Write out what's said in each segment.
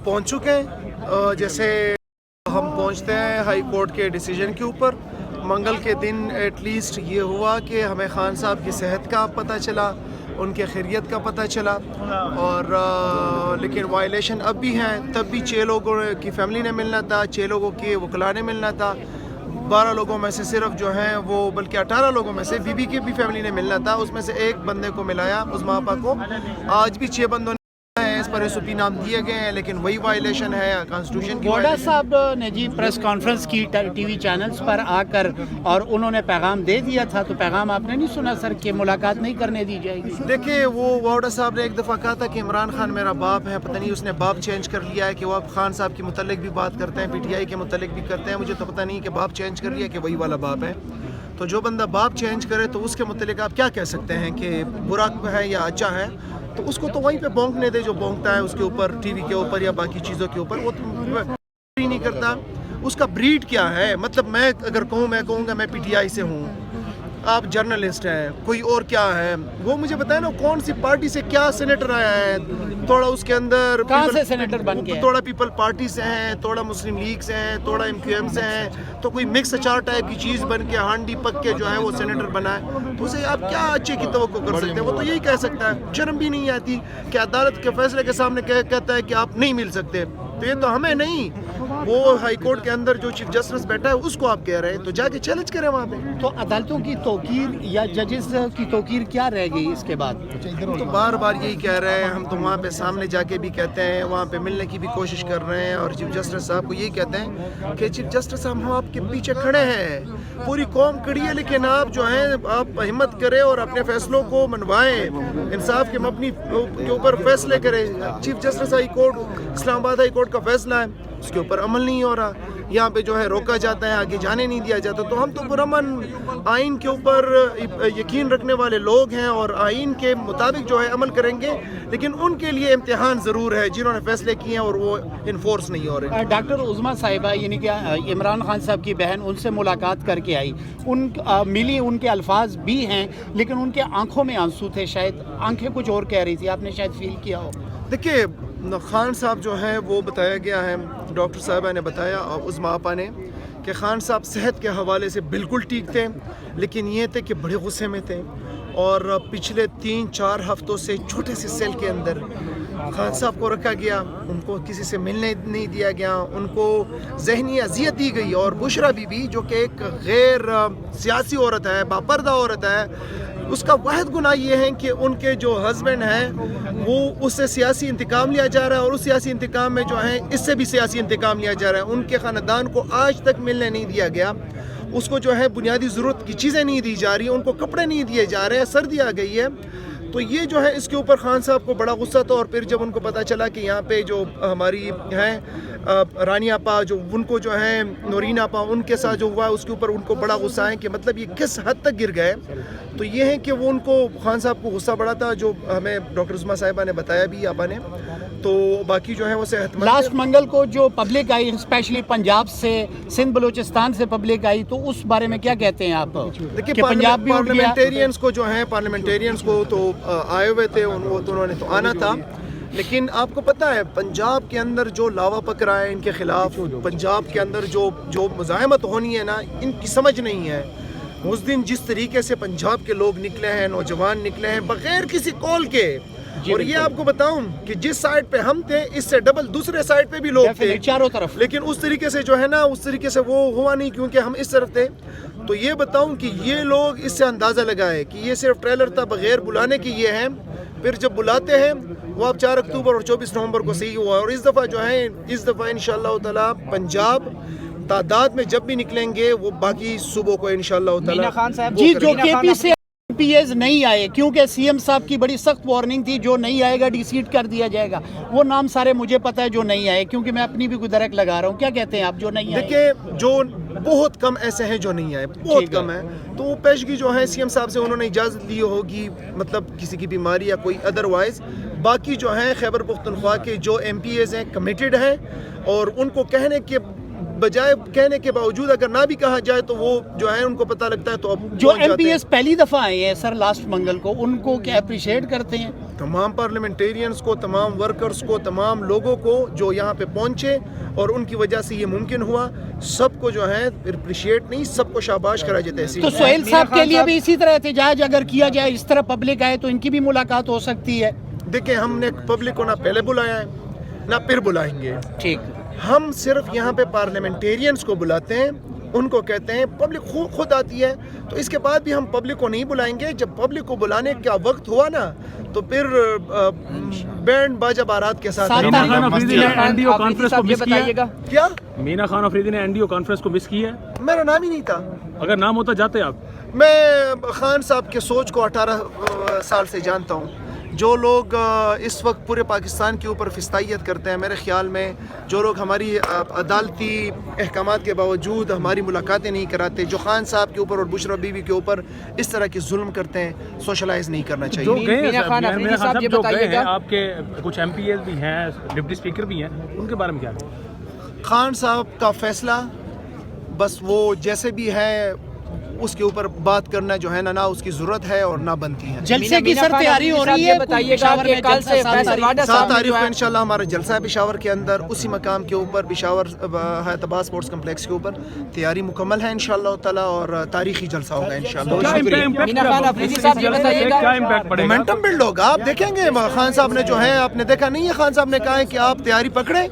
پہنچ چکے ہیں. جیسے ہم پہنچتے ہیں ہائی کورٹ کے ڈیسیجن کے اوپر. منگل کے دن ایٹ لیسٹ یہ ہوا کہ ہمیں خان صاحب کی صحت کا پتہ چلا, ان کے خیریت کا پتہ چلا, اور لیکن وائلیشن اب بھی ہیں. تب بھی 6 لوگوں کی فیملی نے ملنا تھا, 6 لوگوں کے وکلاء نے ملنا تھا. 12 لوگوں میں سے صرف جو ہیں وہ, بلکہ 18 لوگوں میں سے بی بی کی بھی فیملی نے ملنا تھا. اس میں سے ایک بندے کو ملایا, عظمیٰ آپا کو. آج بھی 6 بندوں نے اس پر ایس او پی نام دیے گئے ہیں, لیکن وہی وائلیشن ہے کانسٹیٹیوشن کی. گوڈا صاحب نے جی پریس کانفرنس کی ٹی وی چینلز پر آ کر, اور انہوں نے پیغام دے دیا تھا, تو پیغام آپ نے نہیں سنا سر کہ ملاقات نہیں کرنے دی جائے گی؟ دیکھیں, وہ گوڈا صاحب نے ایک دفعہ کہا تھا کہ عمران خان میرا باپ ہے. پتہ نہیں اس نے باپ چینج کر لیا ہے کہ وہ اب خان صاحب کے متعلق بھی بات کرتے ہیں, پی ٹی آئی کے متعلق بھی کرتے ہیں. مجھے تو پتہ نہیں کہ باپ چینج کر لیا کہ وہی والا باپ ہے. تو جو بندہ باپ چینج کرے تو اس کے متعلق آپ کیا کہہ سکتے ہیں کہ برا ہے یا اچھا ہے؟ تو اس کو تو وہیں پہ بونکنے دے جو بونکتا ہے اس کے اوپر, ٹی وی کے اوپر یا باقی چیزوں کے اوپر. وہ تو نہیں کرتا. اس کا بریڈ کیا ہے؟ مطلب میں اگر کہوں, میں کہوں گا میں پی ٹی آئی سے ہوں, آپ جرنلسٹ ہیں, کوئی اور کیا ہے, وہ مجھے بتائیں نا کون سی پارٹی سے کیا سینیٹر آیا ہے. تھوڑا اس کے اندر کہاں سے سینیٹر بن کے, تھوڑا پیپل پارٹی سے ہیں, تھوڑا مسلم لیگ سے ہیں, تھوڑا ایم کیو ایم سے ہیں, تو کوئی مکس اچار ٹائپ کی چیز بن کے ہانڈی پک کے جو ہے وہ سینیٹر بنا ہے. تو اسے آپ کیا اچھے کی توقع کر سکتے ہیں؟ وہ تو یہی کہہ سکتا ہے. شرم بھی نہیں آتی کہ عدالت کے فیصلے کے سامنے کہتا ہے کہ آپ نہیں مل سکتے. تو یہ تو ہمیں نہیں, وہ ہائی کورٹ کے اندر جو چیف جسٹس بیٹھا ہے اس کو آپ کہہ رہے ہیں, تو جا کے چیلنج کریں وہاں پہ. تو عدالتوں کی توقیر یا ججز کی توقیر کیا رہ گئی اس کے بعد؟ تو بار بار یہی کہہ رہے ہیں ہم, تو وہاں پہ سامنے جا کے بھی کہتے ہیں, وہاں پہ ملنے کی بھی کوشش کر رہے ہیں, اور چیف جسٹس صاحب کو یہی کہتے ہیں کہ چیف جسٹس صاحب ہم آپ کے پیچھے کھڑے ہیں, پوری قوم کھڑی ہے, لیکن آپ جو ہیں آپ ہمت کریں اور اپنے فیصلوں کو منوائیں, انصاف کے مبنی کے اوپر فیصلے کریں. چیف جسٹس ہائی کورٹ اسلام آباد ہائی کورٹ کا فیصلہ ہے, اس کے اوپر عمل نہیں ہو رہا. یہاں پہ جو ہے روکا جاتا ہے, آگے جانے نہیں دیا جاتا. تو ہم تو پرامن آئین کے اوپر یقین رکھنے والے لوگ ہیں, اور آئین کے مطابق جو ہے عمل کریں گے, لیکن ان کے لیے امتحان ضرور ہے جنہوں نے فیصلے کیے ہیں اور وہ انفورس نہیں ہو رہے. ڈاکٹر عظمیٰ صاحبہ یعنی کہ عمران خان صاحب کی بہن, ان سے ملاقات کر کے آئی, ان ملی, ان کے الفاظ بھی ہیں, لیکن ان کے آنکھوں میں آنسو تھے, شاید آنکھیں کچھ اور کہہ رہی تھی, آپ نے شاید فیل کیا ہو. دیکھیے, خان صاحب جو ہیں وہ بتایا گیا ہے, ڈاکٹر صاحبہ نے بتایا اور عظمیٰ آپا نے, کہ خان صاحب صحت کے حوالے سے بالکل ٹھیک تھے, لیکن یہ تھے کہ بڑے غصے میں تھے, اور پچھلے 3-4 ہفتوں سے چھوٹے سے سیل کے اندر خان صاحب کو رکھا گیا, ان کو کسی سے ملنے نہیں دیا گیا, ان کو ذہنی اذیت دی گئی. اور بشرا بی بی جو کہ ایک غیر سیاسی عورت ہے, باپردہ عورت ہے, اس کا واحد گناہ یہ ہے کہ ان کے جو ہسبینڈ ہیں وہ اس سے سیاسی انتقام لیا جا رہا ہے, اور اس سیاسی انتقام میں جو ہے اس سے بھی سیاسی انتقام لیا جا رہا ہے. ان کے خاندان کو آج تک ملنے نہیں دیا گیا, اس کو جو ہے بنیادی ضرورت کی چیزیں نہیں دی جا رہی, ان کو کپڑے نہیں دیے جا رہے ہیں, سردی آ گئی ہے. تو یہ جو ہے اس کے اوپر خان صاحب کو بڑا غصہ تھا. اور پھر جب ان کو پتہ چلا کہ یہاں پہ جو ہماری ہیں رانی آپا, جو ان کو جو ہیں نورین آپا, ان کے ساتھ جو ہوا اس کے اوپر ان کو بڑا غصہ ہے کہ مطلب یہ کس حد تک گر گئے. تو یہ ہے کہ وہ ان کو, خان صاحب کو غصہ بڑا تھا, جو ہمیں ڈاکٹر عظمیٰ صاحبہ نے بتایا بھی, آپا نے. تو باقی جو ہے وہ صحت مند. لاسٹ منگل کو جو پبلک آئی, اسپیشلی پنجاب سے, سندھ بلوچستان سے پبلک آئی, تو اس بارے میں کیا کہتے ہیں آپ؟ دیکھیے, پارلیمنٹیرینز کو جو ہیں, پارلیمنٹیرینز کو تو آئے ہوئے تھے, انہوں نے تو آنا تھا, لیکن آپ کو پتہ ہے پنجاب کے اندر جو لاوا پک رہا ہے ان کے خلاف, پنجاب کے اندر جو مزاحمت ہونی ہے نا, ان کی سمجھ نہیں ہے. اس دن جس طریقے سے پنجاب کے لوگ نکلے ہیں, نوجوان نکلے ہیں بغیر کسی کال کے, اور یہ آپ کو بتاؤں کہ جس سائڈ پہ ہم تھے اس سے ڈبل دوسرے سائڈ پہ بھی لوگ تھے چاروں طرف, لیکن اس طریقے سے جو ہے نا, اس طریقے سے وہ ہوا نہیں کیونکہ ہم اس طرف تھے. تو یہ بتاؤں کہ یہ لوگ اس سے اندازہ لگائے کہ یہ صرف ٹریلر تھا, بغیر بلانے کی یہ ہیں. پھر جب بلاتے ہیں وہ آپ 4 اکتوبر اور 24 نومبر کو صحیح ہوا. اور اس دفعہ جو ہے, اس دفعہ انشاءاللہ تعالی پنجاب تعداد میں جب بھی نکلیں گے وہ باقی صوبوں کو انشاءاللہ تعالی. جی, جو کے پی سے پی ایز نہیں آئے, کیونکہ سی ایم صاحب کی بڑی سخت وارننگ تھی, جو نہیں آئے گا ڈی سیٹ کر دیا جائے گا. وہ نام سارے مجھے پتہ ہے جو نہیں آئے, کیونکہ میں اپنی بھی کوئی درک لگا رہا ہوں. کیا کہتے ہیں آپ جو نہیں آئے؟ دیکھیں, جو بہت کم ایسے ہیں جو نہیں آئے, بہت کم ہیں. تو وہ پیشگی جو ہے سی ایم صاحب سے انہوں نے اجازت لی ہوگی, مطلب کسی کی بیماری یا کوئی ادروائز. باقی جو ہیں خیبر پختونخوا کے جو ایم پی ایز ہیں کمیٹڈ ہیں, اور ان کو کہنے کے بجائے, کہنے کے باوجود اگر نہ بھی کہا جائے تو وہ جو ہے ان کو پتہ لگتا ہے. تو اب جو ایم پی ایس پہلی دفعہ آئے ہیں سر لاسٹ منگل کو, ان کو کیا اپریشیٹ کرتے ہیں؟ تمام پارلیمنٹیرینز کو, تمام ورکرز کو, تمام لوگوں کو جو یہاں پہ پہنچے اور ان کی وجہ سے یہ ممکن ہوا, سب کو جو ہے اپریشیٹ نہیں, سب کو شاباش کرا جاتا ہے. تو سہیل صاحب کے لیے بھی اسی طرح احتجاج اگر کیا جائے, اس طرح پبلک آئے تو ان کی بھی ملاقات ہو سکتی ہے. دیکھیں ہم نے پبلک کو نہ پہلے بلایا ہے نہ پھر بلائیں گے. ٹھیک, ہم صرف یہاں پہ پارلیمنٹیرینز کو بلاتے ہیں, ان کو کہتے ہیں پبلک خود آتی ہے, تو اس کے بعد بھی ہم پبلک کو نہیں بلائیں گے. جب پبلک کو بلانے کا وقت ہوا نا تو پھر بینڈ باجا بارات کے ساتھ. مینا خان افریدی نے این ڈی او کانفرنس کو مس کیا ہے. کیا مینا خان افریدی نے این ڈی او کانفرنس کو مس کی ہے؟ میرا نام ہی نہیں تھا. اگر نام ہوتا جاتے آپ. میں خان صاحب کے سوچ کو 18 سال سے جانتا ہوں. جو لوگ اس وقت پورے پاکستان کے اوپر فستائیت کرتے ہیں, میرے خیال میں جو لوگ ہماری عدالتی احکامات کے باوجود ہماری ملاقاتیں نہیں کراتے, جو خان صاحب کے اوپر اور بشرا بی بی کے اوپر اس طرح کے ظلم کرتے ہیں, سوشلائز نہیں کرنا چاہیے. جو گئے ہیں جو گئے ہیں آپ کے کچھ ایم پی ایز بھی ہیں, ڈپٹی اسپیکر بھی ہیں, ان کے بارے میں کیا ہے؟ خان صاحب کا فیصلہ بس وہ جیسے بھی ہے اس کے اوپر بات کرنا جو ہے نہ اس کی ضرورت ہے اور نہ بنتی ہے. جلسے کی سر تیاری ہو رہی ہے, پشاور میں کل سے 7 تاریخ کو انشاءاللہ ہمارا جلسہ ہے پشاور کے اندر, اسی مقام کے اوپر پشاور حیات آباد اسپورٹس کمپلیکس کے اوپر. تیاری مکمل ہے انشاءاللہ تعالی اور تاریخی جلسہ ہوگا انشاءاللہ. مومنٹم بلڈ ہوگا, آپ دیکھیں گے. خان صاحب نے جو ہے, آپ نے دیکھا نہیں ہے, خان صاحب نے کہا ہے کہ آپ تیاری پکڑیں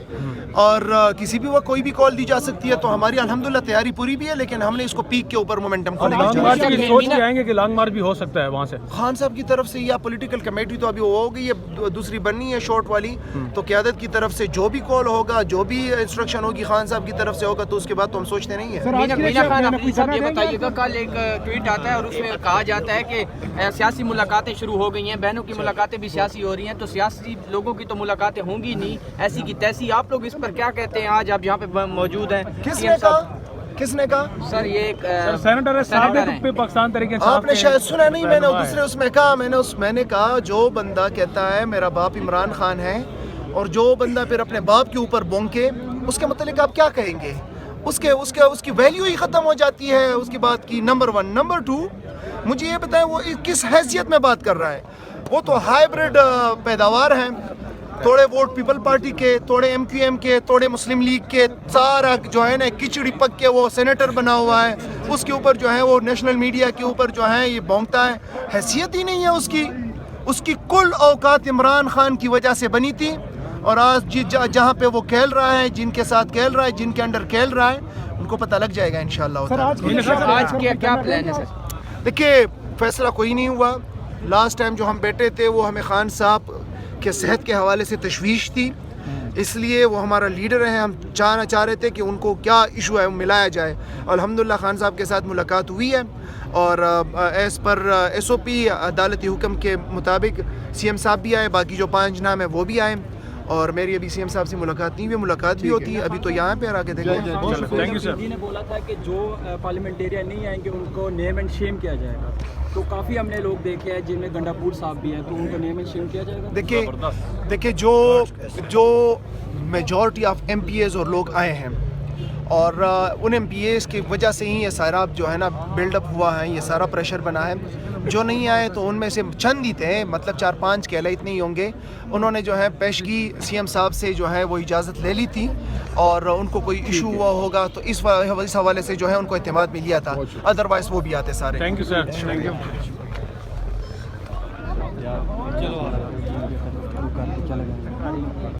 اور کسی بھی وقت کوئی بھی کال دی جا سکتی ہے, تو ہماری الحمدللہ تیاری پوری بھی ہے, لیکن ہم نے اس کو پیک کے اوپر مومنٹم کو لانگ مارچ کی سوچ بھی آئیں گے کہ لانگ مارچ بھی ہو سکتا ہے وہاں سے. خان صاحب کی طرف سے یا پولیٹیکل کمیٹی تو ابھی وہ ہو گئی ہے, دوسری بننی ہے شارٹ والی, تو قیادت کی طرف سے جو بھی کال ہوگا, جو بھی انسٹرکشن ہوگی خان صاحب کی طرف سے ہوگا, تو اس کے بعد تو ہم سوچتے نہیں ہیں. مینا خان افریدی صاحب یہ بتائیے گا, کل ایک ٹویٹ آتا ہے اور اس میں کہا جاتا ہے کہ سیاسی ملاقاتیں شروع ہو گئی ہیں, بہنوں کی ملاقاتیں بھی سیاسی ہو رہی ہیں, تو سیاسی لوگوں کی تو ملاقاتیں ہوں گی نہیں, ایسی کی تیسی. آپ لوگ اس پر کیا کہتے ہیں آج آپ یہاں پہ موجود ہیں؟ کس نے کہا سر یہ ایک سینیٹر صاحب نے پاکستان طریقے سے, آپ نے شاید سنا نہیں, میں نے دوسرے اس میں کہا, میں نے کہا جو بندہ کہتا ہے میرا باپ عمران خان ہے اور جو بندہ پھر اپنے باپ کے اوپر بونکے, اس کے متعلق آپ کیا کہیں گے؟ اس کی ویلیو ہی ختم ہو جاتی ہے اس کی بات کی. نمبر 1. نمبر 2, مجھے یہ بتائیں وہ کس حیثیت میں بات کر رہا ہے؟ وہ تو ہائیبریڈ پیداوار ہیں, تھوڑے ووٹ پیپل پارٹی کے, تھوڑے ایم کیو ایم کے, تھوڑے مسلم لیگ کے, سارا جو ہے نا کچڑی پک کے وہ سینیٹر بنا ہوا ہے. اس کے اوپر جو ہے وہ نیشنل میڈیا کے اوپر جو ہے یہ بونکتا ہے. حیثیت ہی نہیں ہے اس کی کل اوقات عمران خان کی وجہ سے بنی تھی, اور آج جہاں پہ وہ کھیل رہا ہے, جن کے ساتھ کھیل رہا ہے, جن کے انڈر کھیل رہا ہے, ان کو پتہ لگ جائے گا انشاءاللہ. آج کیا پلان ہے سر؟ دیکھیے فیصلہ کوئی نہیں ہوا. لاسٹ ٹائم جو ہم بیٹھے تھے وہ ہمیں خان صاحب کے صحت کے حوالے سے تشویش تھی, اس لیے وہ ہمارا لیڈر ہیں, ہم چاہ رہے تھے کہ ان کو کیا ایشو ہے وہ ملایا جائے. الحمدللہ خان صاحب کے ساتھ ملاقات ہوئی ہے, اور ایز پر ایس او پی عدالتی حکم کے مطابق سی ایم صاحب بھی آئے, باقی جو 5 نام ہیں وہ بھی آئے, اور میری ابھی سی ایم صاحب سے ملاقات نہیں ہوئی, ملاقات بھی ہوتی ہے. ابھی تو یہاں پہ آ کے دیکھیں. Thank you sir. نے بولا تھا کہ جو پارلیمنٹیرین نہیں آئیں گے ان کو نیم اینڈ شیم کیا جائے گا, تو کافی ہم نے لوگ دیکھے ہیں جن میں گنڈا پور صاحب بھی ہیں, تو ان کو نیم اینڈ شیم کیا جائے گا. دیکھیں جو majority of M Ps اور لوگ آئے ہیں, اور ان ایم پی ایز کی وجہ سے ہی یہ سارا جو ہے نا بلڈ اپ ہوا ہے, یہ سارا پریشر بنا ہے. جو نہیں آئے تو ان میں سے چند ہی تھے, مطلب 4-5 کہہ لیں, اتنے ہی ہوں گے. انہوں نے جو ہے پیشگی سی ایم صاحب سے جو ہے وہ اجازت لے لی تھی, اور ان کو کوئی ایشو ہوا ہوگا تو اس حوالے سے جو ہے ان کو اعتماد میں لیا تھا, ادروائز وہ بھی آتے سارے. Thank you sir. Thank you.